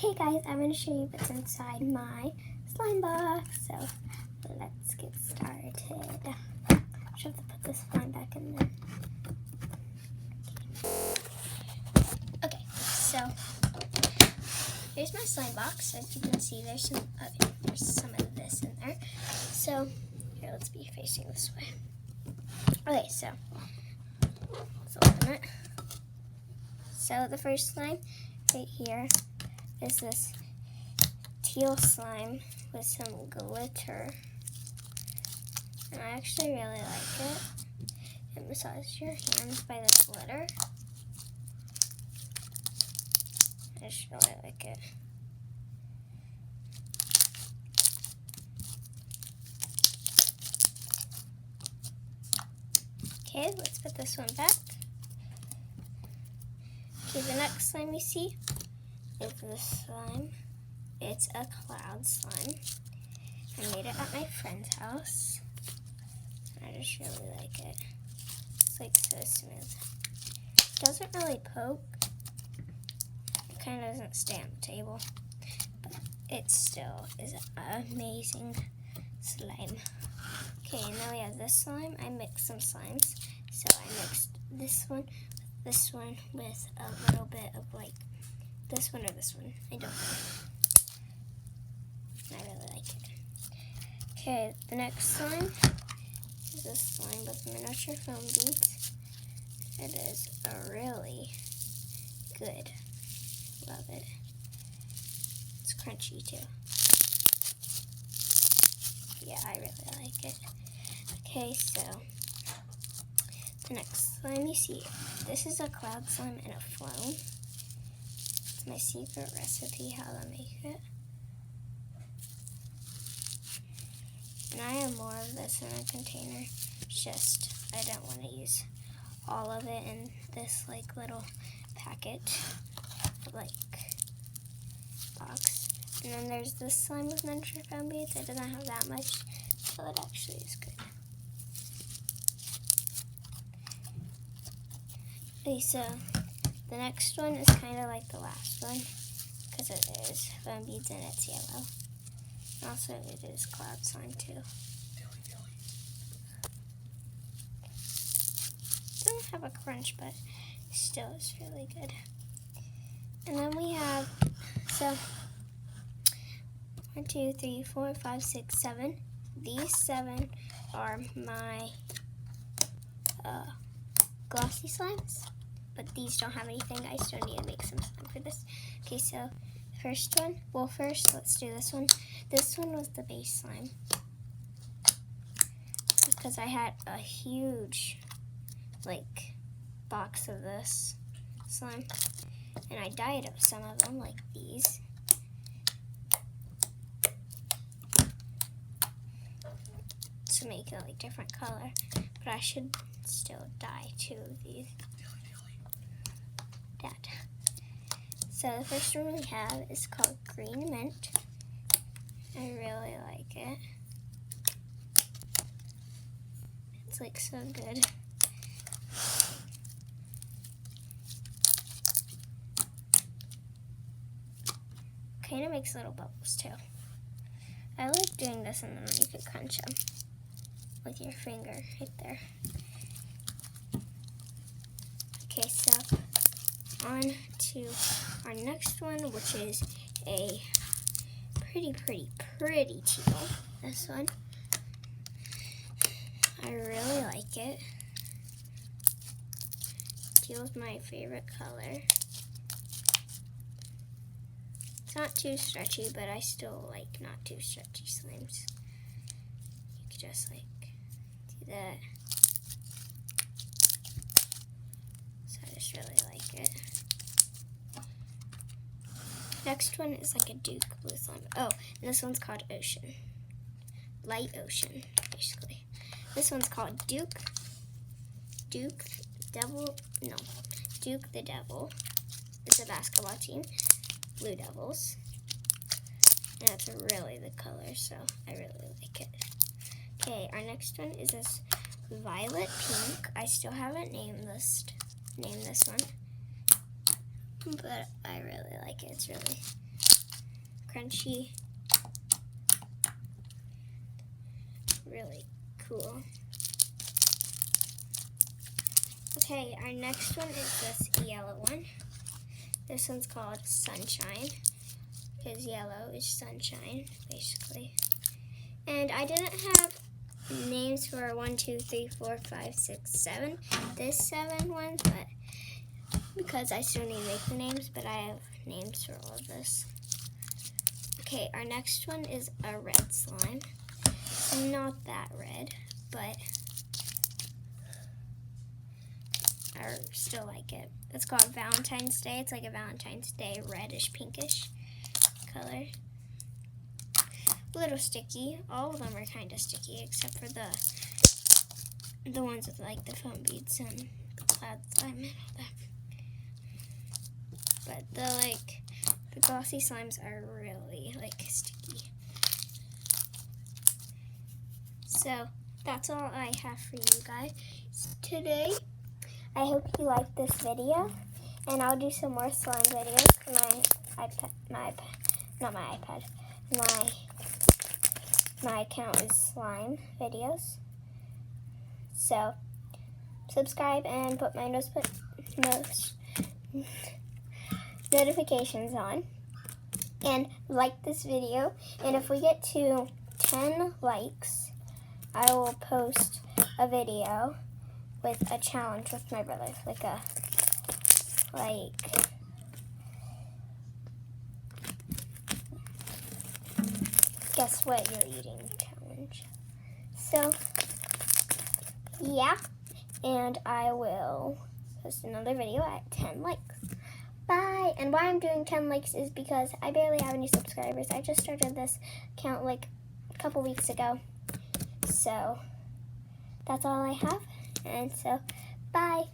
Hey guys, I'm going to show you what's inside my slime box. So let's get started. I should have to put this slime back in there. Okay, so here's my slime box. As you can see, there's some of this in there. So here, let's be facing this way. Okay, so let's open it. So the first slime right here is this teal slime with some glitter, and I actually really like it. It massages your hands by the glitter. I just really like it. Okay, let's put this one back. Okay, the next slime you see is this slime. It's a cloud slime. I made it at my friend's house. I just really like it. It's like so smooth. It doesn't really poke. It kind of doesn't stay on the table. But it still is an amazing slime. Okay, and then we have this slime. I mixed some slimes. So I mixed this one with a little bit of like this one or this one. I don't know. I really like it. Okay, the next slime is this slime with miniature foam beads. It is a really good. Love it. It's crunchy too. Yeah, I really like it. Okay, so the next slime you see, this is a cloud slime and a foam. It's my secret recipe how to make it. And I have more of this in a container. It's just I don't want to use all of it in this like little packet, like box. And then there's this slime with miniature foam beads. It doesn't have that much, so it actually is good. Okay, so the next one is kind of like the last one because it is foam beads and it's yellow. And also, it is cloud slime too. It doesn't have a crunch, but still is really good. And then we have, so 1, 2, 3, 4, 5, 6, 7. These 7 are my glossy slimes, but these don't have anything. I still need to make some slime for this. Okay, so first one, well first let's do this one. This one was the base slime because I had a huge like box of this slime and I dyed up some of them like these. To make it like different color, but I should still dye 2 of these. Dad. So the first one we have is called Green Mint. I really like it. It's like so good. Kind of makes little bubbles too. I like doing this and then you can crunch them with your finger right there. Okay, so on to our next one, which is a pretty teal. This one. I really like it. Teal is my favorite color. It's not too stretchy, but I still like not too stretchy slimes. You could just like do that. So I just really like it. Next one is like a Duke blue slime. Oh, and this one's called Ocean. Light Ocean, basically. This one's called Duke the Devil. It's a basketball team. Blue Devils. And that's really the color, so I really like it. Okay, our next one is this Violet Pink. I still haven't named this one. but I really like it. It's really crunchy. Really cool. Okay, our next one is this yellow one. This one's called Sunshine, because yellow is sunshine, basically. And I didn't have names for 1, 2, 3, 4, 5, 6, 7. This 7 one, but because I still need to make the names, but I have names for all of this. Okay, our next one is a red slime. It's not that red, but I still like it. It's called Valentine's Day. It's like a Valentine's Day reddish pinkish color. A little sticky. All of them are kind of sticky except for the ones with like the foam beads and the cloud slime and all that. But the glossy slimes are really like sticky. So that's all I have for you guys today. I hope you liked this video, and I'll do some more slime videos. My account is slime videos. So subscribe and put my notifications on, and like this video. And if we get to 10 likes, I will post a video with a challenge with my brother, guess what you're eating challenge. So yeah, and I will post another video at 10 likes. Bye. And why I'm doing 10 likes is because I barely have any subscribers. I just started this account like a couple weeks ago. So that's all I have. And so, bye.